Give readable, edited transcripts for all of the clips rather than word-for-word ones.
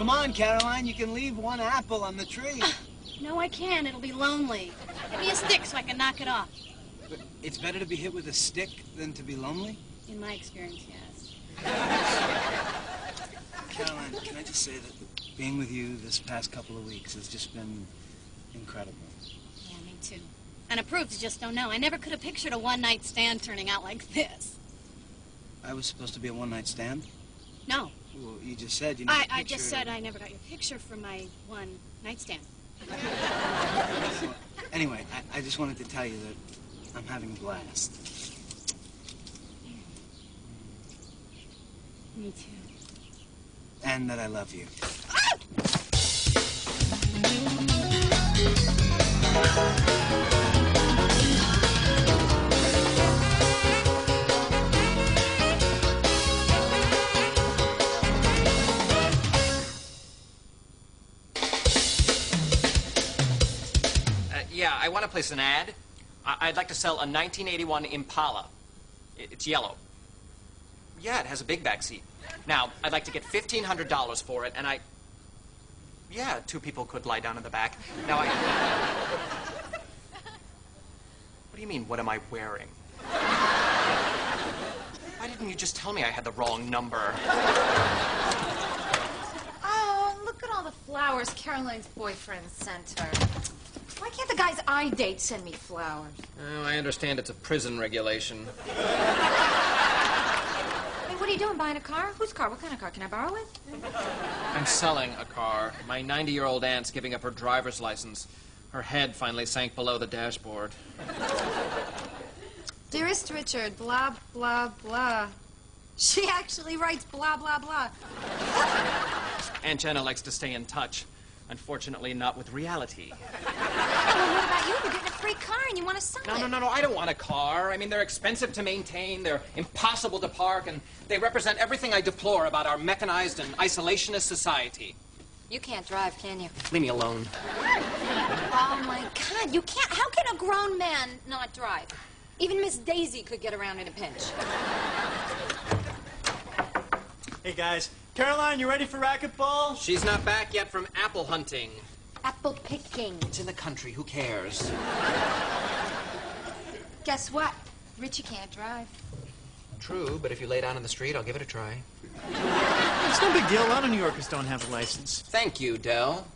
Come on, Caroline, you can leave one apple on the tree. No, I can't. It'll be lonely. Give me a stick so I can knock it off. But it's better to be hit with a stick than to be lonely? In my experience, yes. Caroline, can I just say that being with you this past couple of weeks has just been incredible. Yeah, me too. And it proves you just don't know. I never could have pictured a one-night stand turning out like this. I was supposed to be a one-night stand? No. Well, you just said you never I just said I never got your picture for my one-night stand. Anyway, I just wanted to tell you that I'm having a blast. Me too. And that I love you. Yeah, I want to place an ad. I'd like to sell a 1981 Impala. It's yellow. Yeah, it has a big back seat. Now, I'd like to get $1,500 for it, and yeah, 2 people could lie down in the back. Now, What do you mean, what am I wearing? Why didn't you just tell me I had the wrong number? Oh, look at all the flowers Caroline's boyfriend sent her. Why can't the guys I date send me flowers? Oh, I understand it's a prison regulation. Hey, what are you doing, buying a car? Whose car? What kind of car? Can I borrow it? I'm selling a car. My 90-year-old aunt's giving up her driver's license. Her head finally sank below the dashboard. Dearest Richard, blah, blah, blah. She actually writes blah, blah, blah. Aunt Jenna likes to stay in touch. Unfortunately, not with reality. Well, what about you? You're getting a free car and you want to sell it. No, I don't want a car. I mean, they're expensive to maintain, they're impossible to park, and they represent everything I deplore about our mechanized and isolationist society. You can't drive, can you? Leave me alone. Oh, my God, you can't. How can a grown man not drive? Even Miss Daisy could get around in a pinch. Hey, guys. Caroline, you ready for racquetball? She's not back yet from apple hunting. Apple picking. It's in the country. Who cares? Guess what? Richie can't drive. True, but if you lay down in the street, I'll give it a try. It's no big deal. A lot of New Yorkers don't have a license. Thank you, Del.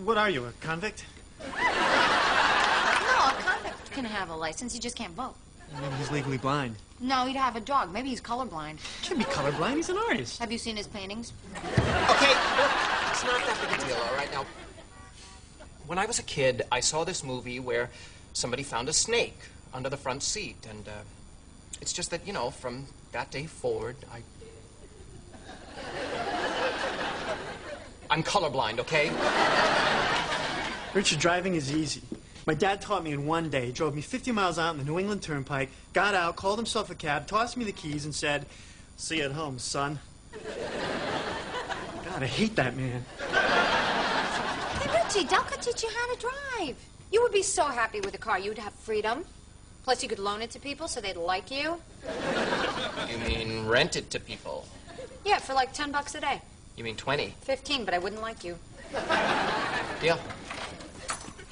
What are you, a convict? No, a convict can have a license. He just can't vote. Maybe he's legally blind. No, he'd have a dog. Maybe he's colorblind. Can't be colorblind. He's an artist. Have you seen his paintings? Okay, look, it's not that big a deal, all right? Now, when I was a kid, I saw this movie where somebody found a snake under the front seat, and it's just that, you know, from that day forward, I'm colorblind, okay? Richard, driving is easy. My dad taught me in one day. He drove me 50 miles out on the New England Turnpike, got out, called himself a cab, tossed me the keys, and said, "See you at home, son." God, I hate that man. Hey, Richie, Del could teach you how to drive. You would be so happy with a car. You would have freedom. Plus, you could loan it to people so they'd like you. You mean rent it to people? Yeah, for like $10 a day. You mean 20? 15, but I wouldn't like you. Deal.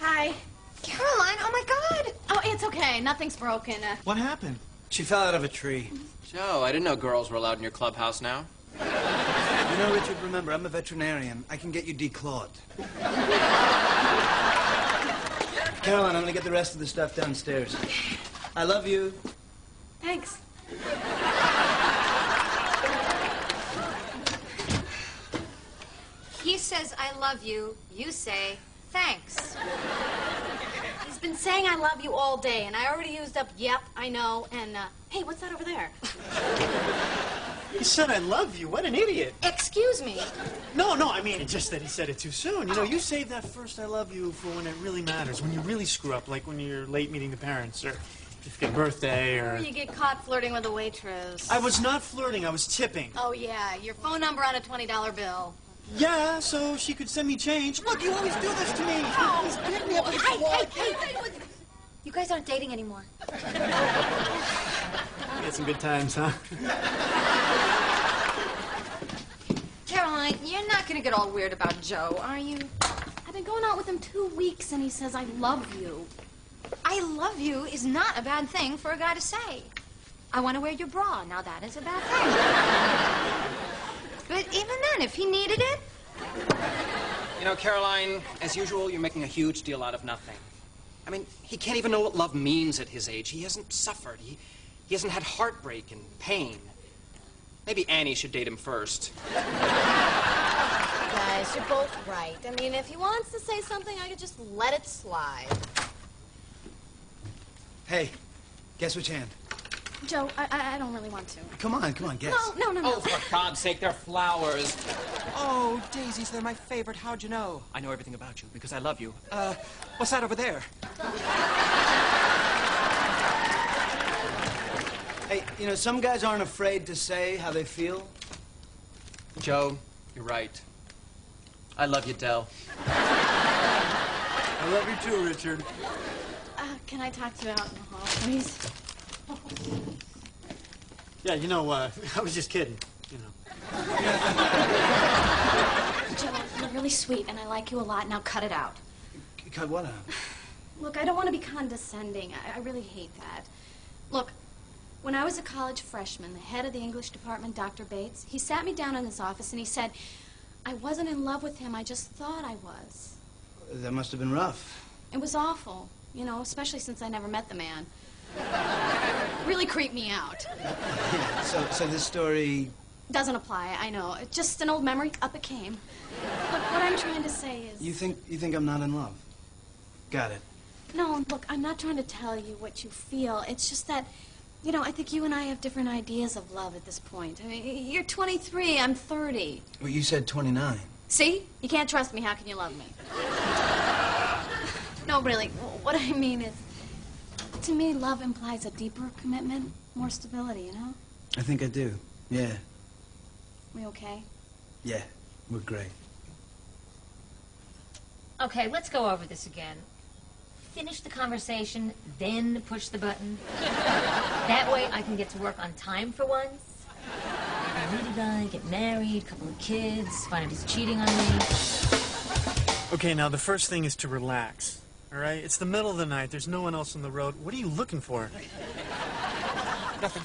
Hi. Caroline, oh my God! Oh, it's okay. Nothing's broken. What happened? She fell out of a tree. Joe, I didn't know girls were allowed in your clubhouse now. You know, Richard, remember, I'm a veterinarian. I can get you declawed. Caroline, I'm gonna get the rest of the stuff downstairs. I love you. Thanks. He says, I love you. You say, thanks. He's been saying I love you all day, and I already used up yep, I know, and, hey, what's that over there? He said I love you. What an idiot. Excuse me. No, I mean, it's just that he said it too soon. You know, you save that first I love you for when it really matters, when you really screw up, like when you're late meeting the parents, or if your birthday, or... Or you get caught flirting with a waitress. I was not flirting. I was tipping. Oh, yeah, your phone number on a $20 bill. Yeah, so she could send me change. Look, you always do this to me. Oh. Please pick me up with Hey. You guys aren't dating anymore. We had some good times, huh? Caroline. Caroline, you're not going to get all weird about Joe, are you? I've been going out with him 2 weeks, and he says, I love you. I love you is not a bad thing for a guy to say. I want to wear your bra. Now that is a bad thing. But even then, if he needed it, You know, Caroline, as usual, you're making a huge deal out of nothing. I mean, he can't even know what love means at his age. He hasn't suffered. He hasn't had heartbreak and pain. Maybe Annie should date him first. Guys, you're both right. I mean, if he wants to say something, I could just let it slide. Hey, guess which hand? Joe, I don't really want to. Come on, guess. No. Oh, for God's sake, they're flowers. Oh, daisies, they're my favorite. How'd you know? I know everything about you because I love you. What's that over there? Hey, you know, some guys aren't afraid to say how they feel. Joe, you're right. I love you, Del. I love you too, Richard. Can I talk to you out in the hall, please? Yeah, you know, I was just kidding, you know. Joe, you're really sweet, and I like you a lot. Now cut it out. Cut what out? Look, I don't want to be condescending. I really hate that. Look, when I was a college freshman, the head of the English department, Dr. Bates, he sat me down in his office and he said, I wasn't in love with him, I just thought I was. That must have been rough. It was awful, you know, especially since I never met the man. Really creeped me out. Yeah, so this story... Doesn't apply, I know. It's just an old memory, up it came. Look, what I'm trying to say is... You think I'm not in love? Got it. No, look, I'm not trying to tell you what you feel. It's just that, you know, I think you and I have different ideas of love at this point. I mean, you're 23, I'm 30. Well, you said 29. See? You can't trust me, how can you love me? No, really, what I mean is, to me, love implies a deeper commitment, more stability, you know? I think I do. Yeah. We okay? Yeah. We're great. Okay, let's go over this again. Finish the conversation, then push the button. That way I can get to work on time for once. I meet a guy, get married, couple of kids, find out he's cheating on me. Okay, now the first thing is to relax, all right? It's the middle of the night. There's no one else on the road. What are you looking for? Nothing.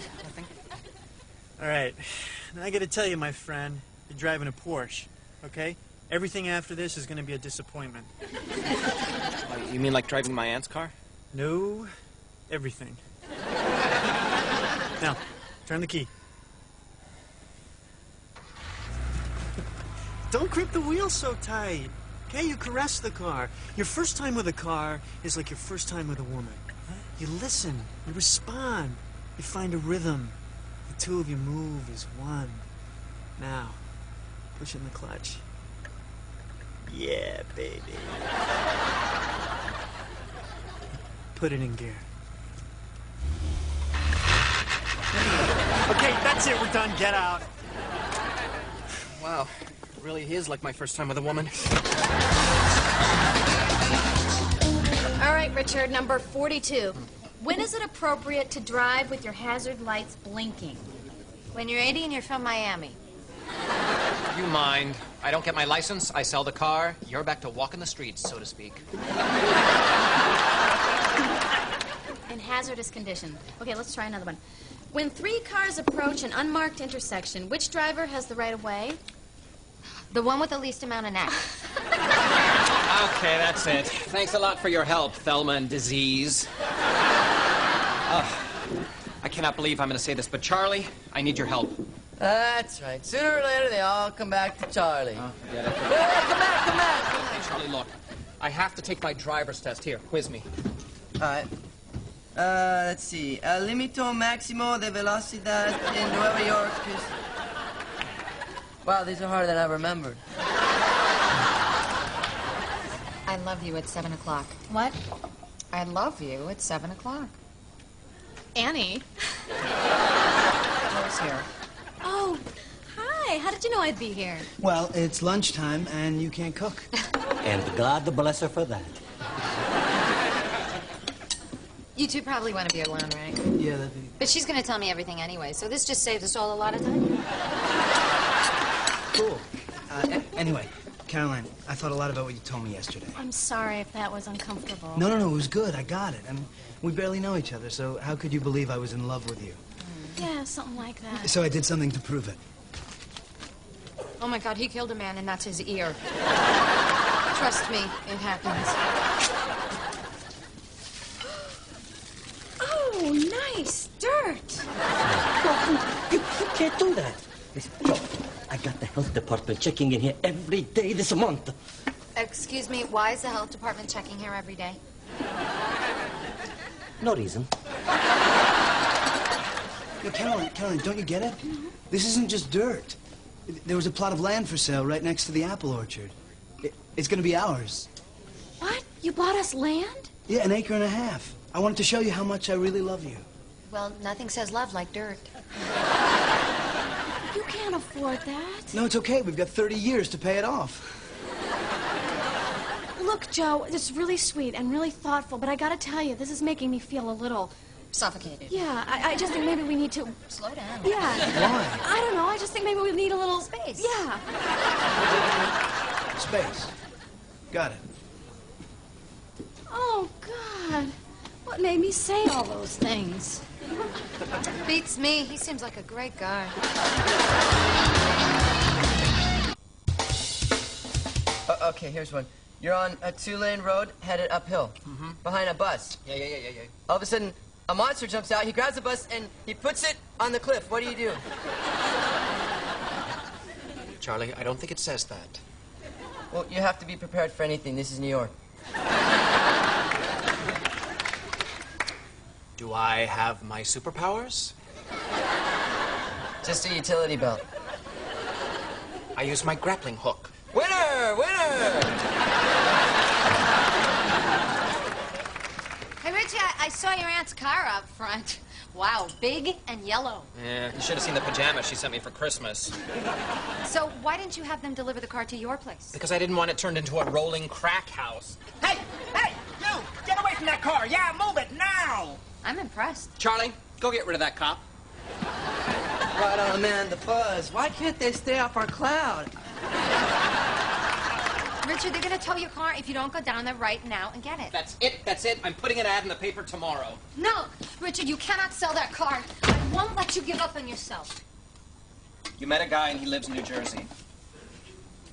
All right. Now, I got to tell you, my friend, you're driving a Porsche, okay? Everything after this is going to be a disappointment. You mean like driving my aunt's car? No, everything. Now, turn the key. Don't grip the wheel so tight. Okay, you caress the car. Your first time with a car is like your first time with a woman. You listen, you respond, you find a rhythm. The two of you move as one. Now, push in the clutch. Yeah, baby. Put it in gear. Okay, that's it. We're done. Get out. Wow. It really is like my first time with a woman. All right, Richard, number 42. When is it appropriate to drive with your hazard lights blinking? when you're 80 and you're from Miami. You mind. I don't get my license, I sell the car, you're back to walking the streets, so to speak. In hazardous condition. Okay, let's try another one. When 3 cars approach an unmarked intersection, which driver has the right of way? The one with the least amount of neck. Okay, that's it. Thanks a lot for your help, Thelma and Disease. I cannot believe I'm going to say this, but Charlie, I need your help. That's right. Sooner or later, they all come back to Charlie. Oh, forget it. Come back. Hey, Charlie, look. I have to take my driver's test. Here, quiz me. All right. Let's see. Limito maximo de velocidad in Nueva York is... Wow, these are harder than I remembered. I love you at 7 o'clock. What? I love you at 7 o'clock. Annie? Joe's here. Oh, hi. How did you know I'd be here? Well, it's lunchtime and you can't cook. And God bless her for that. You two probably want to be alone, right? Yeah, that'd be But she's going to tell me everything anyway, so this just saves us all a lot of time. cool. Anyway, Caroline, I thought a lot about what you told me yesterday. I'm sorry if that was uncomfortable. No, it was good. I got it. I mean, we barely know each other, so how could you believe I was in love with you? Yeah, something like that. So I did something to prove it. Oh my God, he killed a man and that's his ear. Trust me, it happens. Oh, nice dirt. You can't do that. Listen, Joe, I got the health department checking in here every day this month. Excuse me, why is the health department checking here every day? No reason. No, Caroline, don't you get it? This isn't just dirt. There was a plot of land for sale right next to the apple orchard. It's going to be ours. What? You bought us land? Yeah, 1.5 acres. I wanted to show you how much I really love you. Well, nothing says love like dirt. You can't afford that. No, it's okay. We've got 30 years to pay it off. Look, Joe, it's really sweet and really thoughtful, but I gotta tell you, this is making me feel a little... Suffocated. Yeah, I just think maybe we need to... Slow down. Yeah. Why? I don't know, I just think maybe we need a little... Space. Yeah. Space. Got it. Oh, God. What made me say all those things? Beats me. He seems like a great guy. Okay, here's one. You're on a 2-lane road headed uphill. Behind a bus. Yeah. All of a sudden, a monster jumps out. He grabs the bus and he puts it on the cliff. What do? Charlie, I don't think it says that. Well, you have to be prepared for anything. This is New York. Do I have my superpowers? Just a utility belt. I use my grappling hook. Winner! Winner! Hey, Richie, I saw your aunt's car out front. Wow, big and yellow. Yeah, you should have seen the pajamas she sent me for Christmas. So why didn't you have them deliver the car to your place? Because I didn't want it turned into a rolling crack house. Hey! You! Get away from that car! Yeah, move it now! I'm impressed. Charlie, go get rid of that cop. Right on, man, the buzz. Why can't they stay off our cloud? Richard, they're gonna tow your car if you don't go down there right now and get it. That's it. I'm putting an ad in the paper tomorrow. No, Richard, you cannot sell that car. I won't let you give up on yourself. You met a guy and he lives in New Jersey.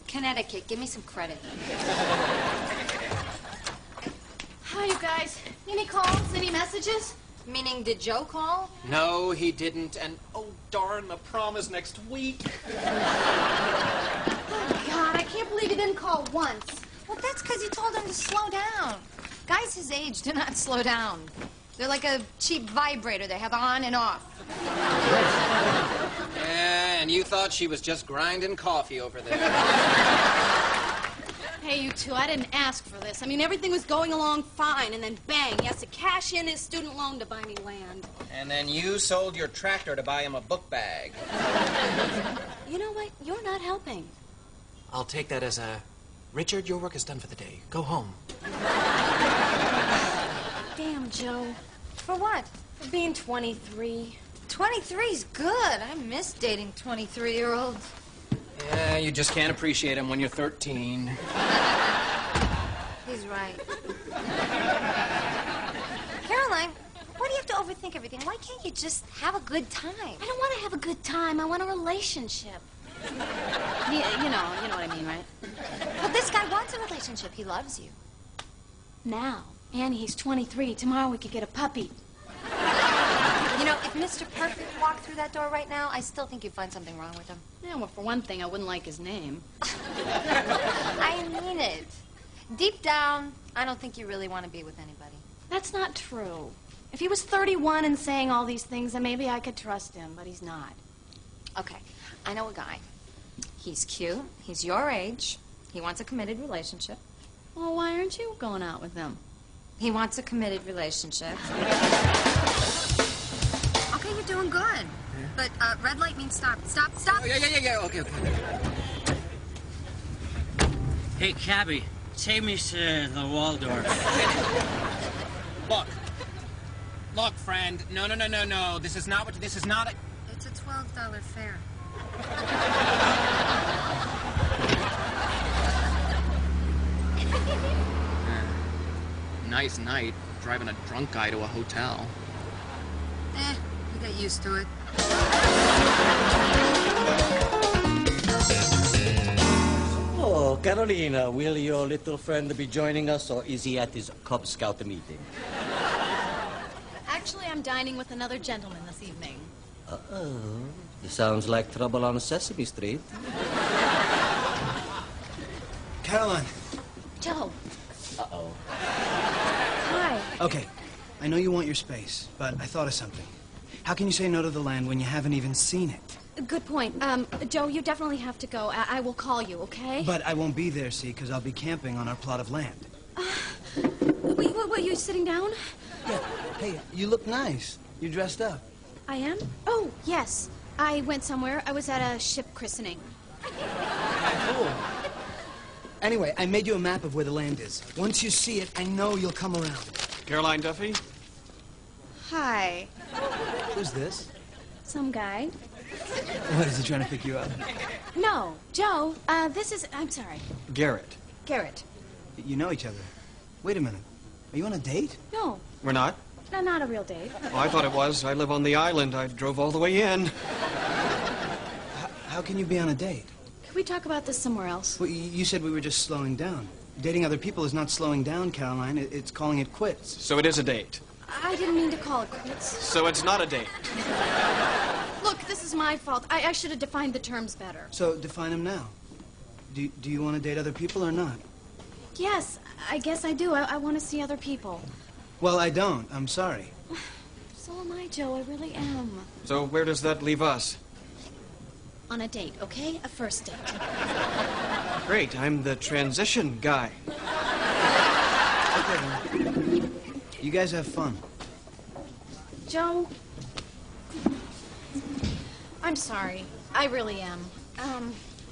Connecticut, give me some credit. Hi, you guys. Any calls? Any messages? Meaning, did Joe call? No, he didn't, and oh darn, the prom is next week. Oh, God, I can't believe he didn't call once. Well, that's because you told him to slow down. Guys his age do not slow down. They're like a cheap vibrator. They have on and off. Yeah, and you thought she was just grinding coffee over there. Hey, you two, I didn't ask for this. I mean, everything was going along fine, and then bang, he has to cash in his student loan to buy me land. And then you sold your tractor to buy him a book bag. You know what? You're not helping. I'll take that as a... Richard, your work is done for the day. Go home. Damn, Joe. For what? For being 23. 23's good. I miss dating 23-year-olds. Yeah, you just can't appreciate him when you're 13. He's right. Caroline, why do you have to overthink everything? Why can't you just have a good time? I don't want to have a good time. I want a relationship. You know what I mean, right? But this guy wants a relationship. He loves you. Now, Annie, he's 23. Tomorrow we could get a puppy. You know, if Mr. Perfect walked through that door right now, I still think you'd find something wrong with him. Yeah, well, for one thing, I wouldn't like his name. I mean it. Deep down, I don't think you really want to be with anybody. That's not true. If he was 31 and saying all these things, then maybe I could trust him, but he's not. Okay, I know a guy. He's cute. He's your age. He wants a committed relationship. Well, why aren't you going out with him? He wants a committed relationship. Okay, you're doing good. But red light means stop. Stop, stop. Oh, yeah. Okay. Hey, cabbie, take me to the Waldorf. Look, friend. No. This is not a... It's a $12 fare. nice night, driving a drunk guy to a hotel. You get used to it. Oh, Carolina, will your little friend be joining us, or is he at his Cub Scout meeting? Actually, I'm dining with another gentleman this evening. Uh-oh. This sounds like trouble on Sesame Street. Caroline. Joe. Uh-oh. Hi. Okay, I know you want your space, but I thought of something. How can you say no to the land when you haven't even seen it? Good point. Joe, you definitely have to go. I will call you, okay? But I won't be there, see, because I'll be camping on our plot of land. Wait, what, you sitting down? Yeah. Hey, you look nice. You dressed up. I am? Oh, yes. I went somewhere. I was at a ship christening. Cool. Anyway, I made you a map of where the land is. Once you see it, I know you'll come around. Caroline Duffy? Hi. Who's this? Some guy. What, is he trying to pick you up? No, Joe, this is... I'm sorry. Garrett. Garrett. You know each other. Wait a minute. Are you on a date? No, We're not? not a real date. Oh, I thought it was. I live on the island. I drove all the way in. How can you be on a date? Can we talk about this somewhere else? Well, you said we were just slowing down. Dating other people is not slowing down, Caroline. It's calling it quits. So it is a date. I didn't mean to call it quits. So it's not a date. Look, this is my fault. I should have defined the terms better. So define them now. Do you want to date other people or not? Yes, I guess I do. I want to see other people. Well, I don't. I'm sorry. So am I, Joe. I really am. So where does that leave us? On a date, okay? A first date. Great. I'm the transition guy. Okay, then. You guys have fun. Joe, I'm sorry. I really am.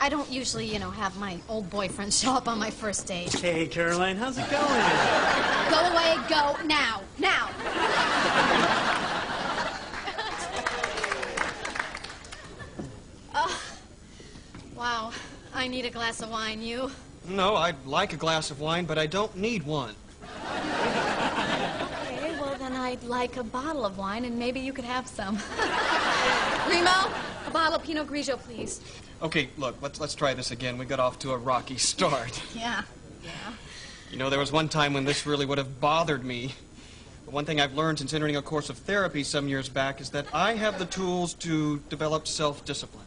I don't usually, have my old boyfriend show up on my first date. Hey, Caroline, how's it going? Go away, go now. Now. Wow. I need a glass of wine. You? No, I'd like a glass of wine, but I don't need one. Okay, well then I'd like a bottle of wine, and maybe you could have some. Remo, a bottle of Pinot Grigio, please. Okay, look, let's try this again. We got off to a rocky start. Yeah. You know, there was one time when this really would have bothered me. But one thing I've learned since entering a course of therapy some years back is that I have the tools to develop self-discipline.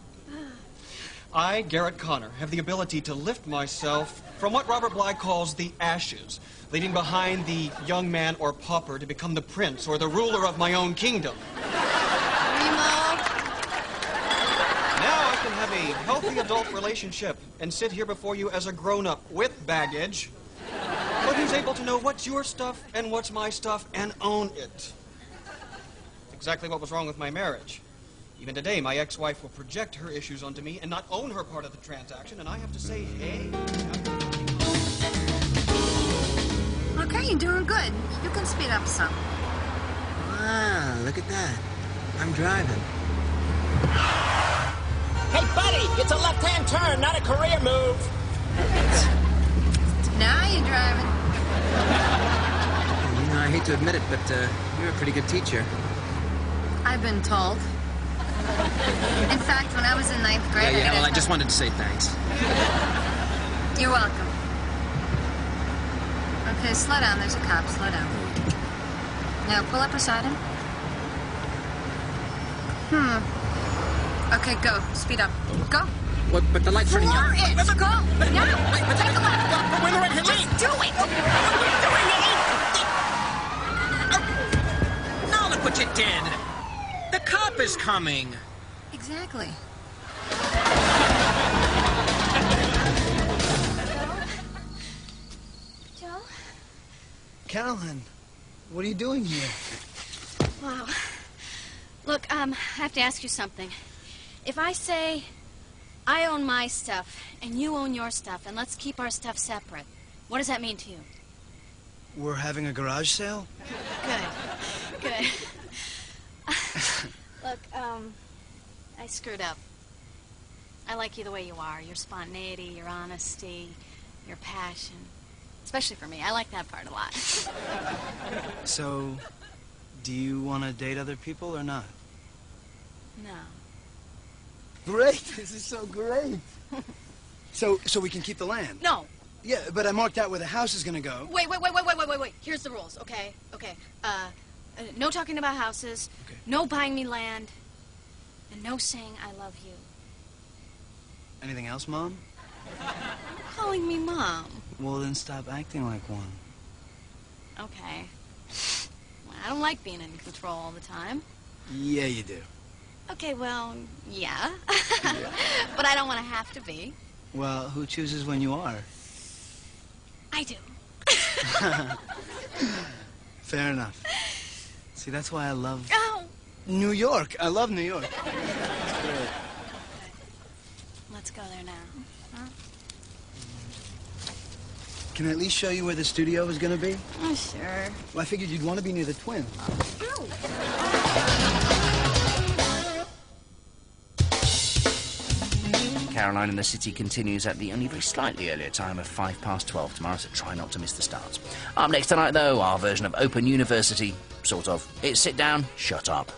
I, Garrett Connor, have the ability to lift myself from what Robert Bly calls the ashes, leaving behind the young man or pauper to become the prince or the ruler of my own kingdom. Remo. Now I can have a healthy adult relationship and sit here before you as a grown-up with baggage, but who's able to know what's your stuff and what's my stuff and own it. Exactly what was wrong with my marriage. Even today, my ex-wife will project her issues onto me and not own her part of the transaction, and I have to say, hey... Okay, you're doing good. You can speed up some. Wow, look at that. I'm driving. Hey, buddy, it's a left-hand turn, not a career move. Now you're driving. You know, I hate to admit it, but you're a pretty good teacher. I've been told. In fact, when I was in 9th grade... Yeah, well, I just wanted to say thanks. You're welcome. Okay, slow down. There's a cop. Slow down. Now, pull up beside him. Okay, go. Speed up. Go. What, but the light's turning For on. it. Go. Now. Wait, Take a left. we're in the right hand lane. Just do it. What are you doing? Now look what you did. The cop is coming. Exactly. Joe? Caroline, what are you doing here? Wow. Look, I have to ask you something. If I say I own my stuff and you own your stuff and let's keep our stuff separate, what does that mean to you? We're having a garage sale? Good. Look, I screwed up. I like you the way you are. Your spontaneity, your honesty, your passion. Especially for me. I like that part a lot. So, do you want to date other people or not? No. Great. This is so great. So we can keep the land? No. Yeah, but I marked out where the house is going to go. Wait. Here's the rules, okay? Okay. No talking about houses. Okay. No buying me land. And no saying I love you. Anything else, Mom? Calling me Mom. Well, then stop acting like one. Okay. Well, I don't like being in control all the time. Yeah, you do. Okay, well, yeah. But I don't want to have to be. Well, who chooses when you are? I do. Fair enough. See, that's why I love Oh. New York. I love New York. Let's go there now. Huh? Can I at least show you where the studio is going to be? Oh, sure. Well, I figured you'd want to be near the twins. Caroline in the City continues at the only very slightly earlier time of 12:05 tomorrow, so try not to miss the start. Up next tonight, though, our version of Open University, sort of. It's Sit Down, Shut Up.